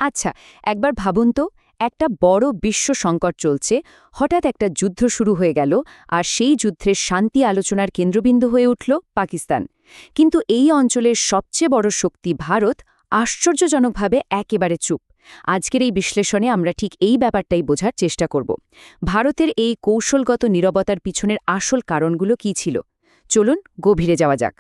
আচ্ছা, একবার ভাবুন তো, একটা বড় বিশ্ব সংকট চলছে, হঠাৎ একটা যুদ্ধ শুরু হয়ে গেল, আর সেই যুদ্ধের শান্তি আলোচনার কেন্দ্রবিন্দু হয়ে উঠল পাকিস্তান। কিন্তু এই অঞ্চলের সবচেয়ে বড় শক্তি ভারত আশ্চর্যজনকভাবে একেবারে চুপ। আজকের এই বিশ্লেষণে আমরা ঠিক এই ব্যাপারটাই বোঝার চেষ্টা করব। ভারতের এই কৌশলগত নীরবতার পিছনের আসল কারণগুলো কী ছিল? চলুন গভীরে যাওয়া যাক।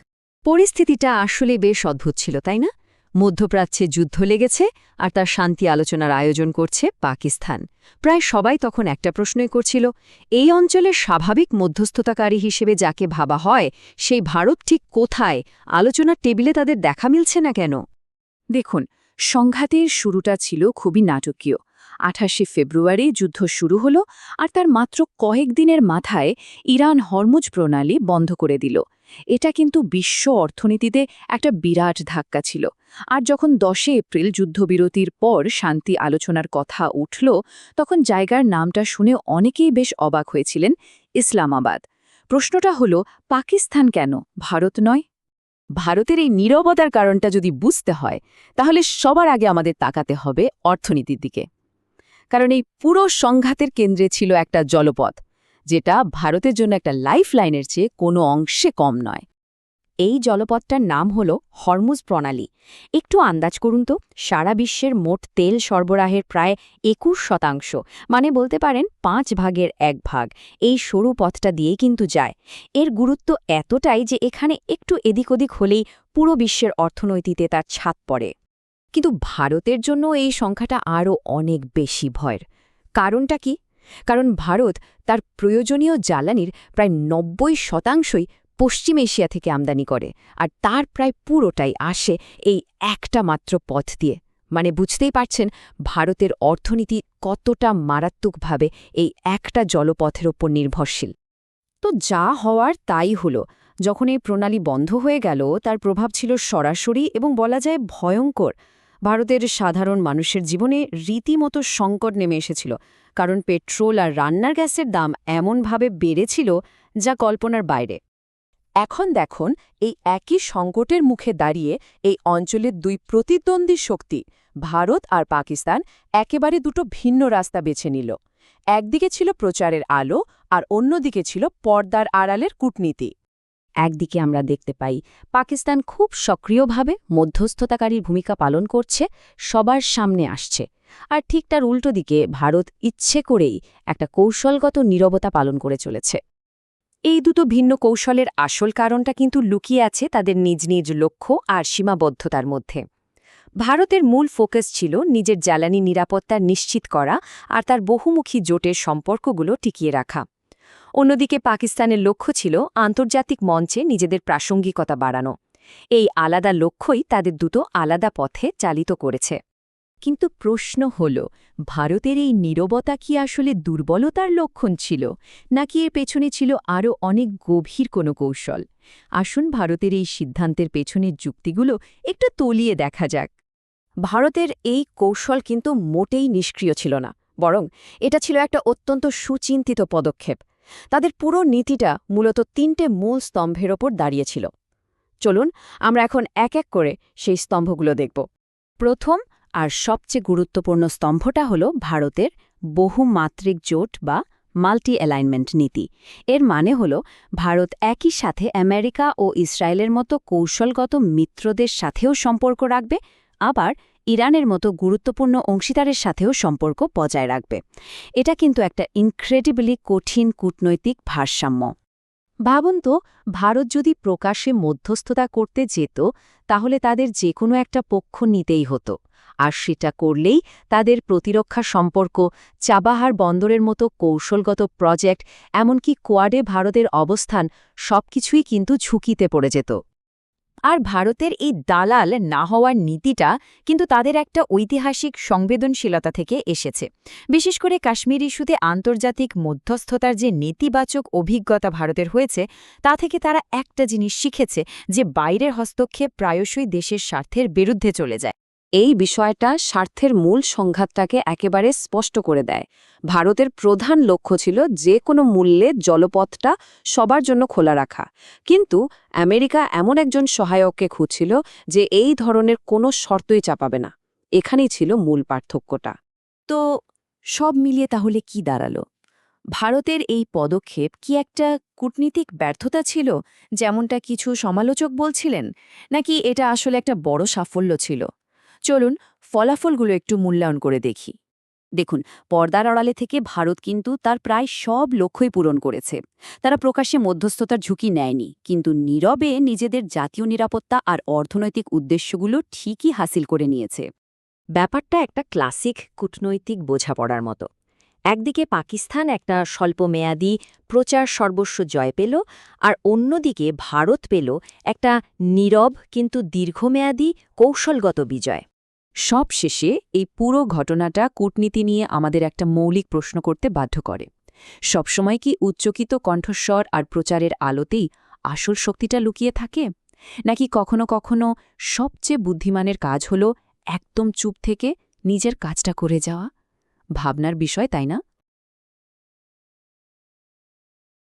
পরিস্থিতিটা আসলে বেশ অদ্ভুত ছিল, তাই না? মধ্যপ্রাচ্যে যুদ্ধ লেগেছে, আর তার শান্তি আলোচনার আয়োজন করছে পাকিস্তান। প্রায় সবাই তখন একটা প্রশ্নই করছিল, এই অঞ্চলের স্বাভাবিক মধ্যস্থতাকারী হিসেবে যাকে ভাবা হয়, সেই ভারত ঠিক কোথায়? আলোচনার টেবিলে তাদের দেখা মিলছে না কেন? দেখুন, সংঘাতের শুরুটা ছিল খুবই নাটকীয়। 28শে ফেব্রুয়ারি যুদ্ধ শুরু হলো, আর তার মাত্র কয়েকদিনের মাথায় ইরান হরমুজ প্রণালী বন্ধ করে দিল। এটা কিন্তু বিশ্ব অর্থনীতিতে একটা বিরাট ধাক্কা ছিল। আর যখন 10শে এপ্রিল যুদ্ধবিরতির পর শান্তি আলোচনার কথা উঠল, তখন জায়গার নামটা শুনে অনেকেই বেশ অবাক হয়েছিলেন, ইসলামাবাদ। প্রশ্নটা হলো, পাকিস্তান কেন, ভারত নয়? ভারতের এই নীরবতার কারণটা যদি বুঝতে হয়, তাহলে সবার আগে আমাদের তাকাতে হবে অর্থনীতির দিকে। কারণ এই পুরো সংঘাতের কেন্দ্রে ছিল একটা জলপথ, যেটা ভারতের জন্য একটা লাইফলাইনের চেয়ে কোনো অংশে কম নয়। এই জলপথটার নাম হল হরমুজ প্রণালী। একটু আন্দাজ করুন তো, সারা বিশ্বের মোট তেল সরবরাহের প্রায় 21%, মানে বলতে পারেন 5 ভাগের 1 ভাগ, এই সরু পথটা দিয়েই কিন্তু যায়। এর গুরুত্ব এতটাই যে এখানে একটু এদিক ওদিক হলেই পুরো বিশ্বের অর্থনীতিতে তার ছাপ পড়ে। কিন্তু ভারতের জন্য এই সংখ্যাটা আরও অনেক বেশি ভয়ের। কারণটা কি? কারণ ভারত তার প্রয়োজনীয় জ্বালানির প্রায় 90%ই পশ্চিম এশিয়া থেকে আমদানি করে, আর তার প্রায় পুরোটাই আসে এই একটা মাত্র পথ দিয়ে। মানে বুঝতেই পারছেন ভারতের অর্থনীতি কতটা মারাত্মকভাবে এই একটা জলপথের ওপর নির্ভরশীল। তো যা হওয়ার তাই হলো। যখন এই প্রণালী বন্ধ হয়ে গেল, তার প্রভাব ছিল সরাসরি এবং বলা যায় ভয়ঙ্কর। ভারতের সাধারণ মানুষের জীবনে রীতিমতো সংকট নেমে এসেছিল, কারণ পেট্রোল আর রান্নার গ্যাসের দাম এমনভাবে বেড়েছিল যা কল্পনার বাইরে। এখন দেখুন, এই একই সংকটের মুখে দাঁড়িয়ে এই অঞ্চলের দুই প্রতিদ্বন্দ্বী শক্তি, ভারত আর পাকিস্তান, একেবারে দুটো ভিন্ন রাস্তা বেছে নিল। একদিকে ছিল প্রচারের আলো, আর অন্যদিকে ছিল পর্দার আড়ালের কূটনীতি। একদিকে আমরা দেখতে পাই পাকিস্তান খুব সক্রিয়ভাবে মধ্যস্থতাকারীর ভূমিকা পালন করছে, সবার সামনে আসছে। আর ঠিক তার উল্টো দিকে ভারত ইচ্ছে করেই একটা কৌশলগত নীরবতা পালন করে চলেছে। এই দুটো ভিন্ন কৌশলের আসল কারণটা কিন্তু লুকিয়ে আছে তাদের নিজ নিজ লক্ষ্য আর সীমাবদ্ধতার মধ্যে। ভারতের মূল ফোকাস ছিল নিজের জ্বালানি নিরাপত্তা নিশ্চিত করা আর তার বহুমুখী জোটের সম্পর্কগুলো টিকিয়ে রাখা। অন্যদিকে পাকিস্তানের লক্ষ্য ছিল আন্তর্জাতিক মঞ্চে নিজেদের প্রাসঙ্গিকতা বাড়ানো। এই আলাদা লক্ষ্যই তাদের দুটো আলাদা পথে চালিত করেছে। কিন্তু প্রশ্ন হল, ভারতের এই নীরবতা কি আসলে দুর্বলতার লক্ষণ ছিল, নাকি এর পেছনে ছিল আরও অনেক গভীর কোনো কৌশল? আসুন ভারতের এই সিদ্ধান্তের পেছনের যুক্তিগুলো একটু তলিয়ে দেখা যাক। ভারতের এই কৌশল কিন্তু মোটেই নিষ্ক্রিয় ছিল না, বরং এটা ছিল একটা অত্যন্ত সুচিন্তিত পদক্ষেপ। তাদের পুরো নীতিটা মূলত 3টে মূল স্তম্ভের ওপর দাঁড়িয়েছিল। চলুন আমরা এখন এক এক করে সেই স্তম্ভগুলো দেখব। প্রথম আর সবচেয়ে গুরুত্বপূর্ণ স্তম্ভটা হল ভারতের বহুমাত্রিক জোট বা মাল্টি অ্যালাইনমেন্ট নীতি। এর মানে হল ভারত একই সাথে আমেরিকা ও ইসরায়েলের মতো কৌশলগত মিত্রদের সাথেও সম্পর্ক রাখবে, আবার ইরানের মতো গুরুত্বপূর্ণ অংশীদারের সাথেও সম্পর্ক বজায় রাখবে। এটা কিন্তু একটা ইনক্রেডিবলি কঠিন কূটনৈতিক ভারসাম্য। ভাবুন তো, ভারত যদি প্রকাশ্যে মধ্যস্থতা করতে যেত, তাহলে তাদের যে কোনো একটা পক্ষ নিতেই হতো। আর সেটা করলেই তাদের প্রতিরক্ষা সম্পর্ক, চাবাহার বন্দরের মতো কৌশলগত প্রজেক্ট, এমনকি কোয়াডে ভারতের অবস্থান, সবকিছুই কিন্তু ঝুঁকিতে পড়ে যেত। আর ভারতের এই দালাল না হওয়ার নীতিটা কিন্তু তাদের একটা ঐতিহাসিক সংবেদনশীলতা থেকে এসেছে। বিশেষ করে কাশ্মীর ইস্যুতে আন্তর্জাতিক মধ্যস্থতার যে নেতিবাচক অভিজ্ঞতা ভারতের হয়েছে, তা থেকে তারা একটা জিনিস শিখেছে, যে বাইরের হস্তক্ষেপ প্রায়শই দেশের স্বার্থের বিরুদ্ধে চলে যায়। এই বিষয়টা স্বার্থের মূল সংঘাতটাকে একেবারে স্পষ্ট করে দেয়। ভারতের প্রধান লক্ষ্য ছিল যে কোনো মূল্যে জলপথটা সবার জন্য খোলা রাখা, কিন্তু আমেরিকা এমন একজন সহায়ককে খুঁজছিল যে এই ধরনের কোনো শর্তই চাপাবে না। এখানেই ছিল মূল পার্থক্যটা। তো সব মিলিয়ে তাহলে কি দাঁড়ালো? ভারতের এই পদক্ষেপ কি একটা কূটনীতিক ব্যর্থতা ছিল, যেমনটা কিছু সমালোচক বলছিলেন, নাকি এটা আসলে একটা বড় সাফল্য ছিল? চলুন ফলাফলগুলো একটু মূল্যায়ন করে দেখি। দেখুন, পর্দার আড়ালে থেকে ভারত কিন্তু তার প্রায় সব লক্ষ্যই পূরণ করেছে। তারা প্রকাশ্যে মধ্যস্থতার ঝুঁকি নেয়নি, কিন্তু নীরবে নিজেদের জাতীয় নিরাপত্তা আর অর্থনৈতিক উদ্দেশ্যগুলো ঠিকই হাসিল করে নিয়েছে। ব্যাপারটা একটা ক্লাসিক কূটনৈতিক বোঝাপড়ার মতো। একদিকে পাকিস্তান একটা স্বল্পমেয়াদী প্রচার সর্বস্ব জয় পেল, আর অন্যদিকে ভারত পেল একটা নীরব কিন্তু দীর্ঘমেয়াদী কৌশলগত বিজয়। সব শেষে এই পুরো ঘটনাটা কূটনীতি নিয়ে আমাদের একটা মৌলিক প্রশ্ন করতে বাধ্য করে। সবসময় কি উচ্চকিত কণ্ঠস্বর আর প্রচারের আলোতেই আসল শক্তিটা লুকিয়ে থাকে, নাকি কখনো কখনো সবচেয়ে বুদ্ধিমানের কাজ হল একদম চুপ থেকে নিজের কাজটা করে যাওয়া? ভাবনার বিষয়, তাই না?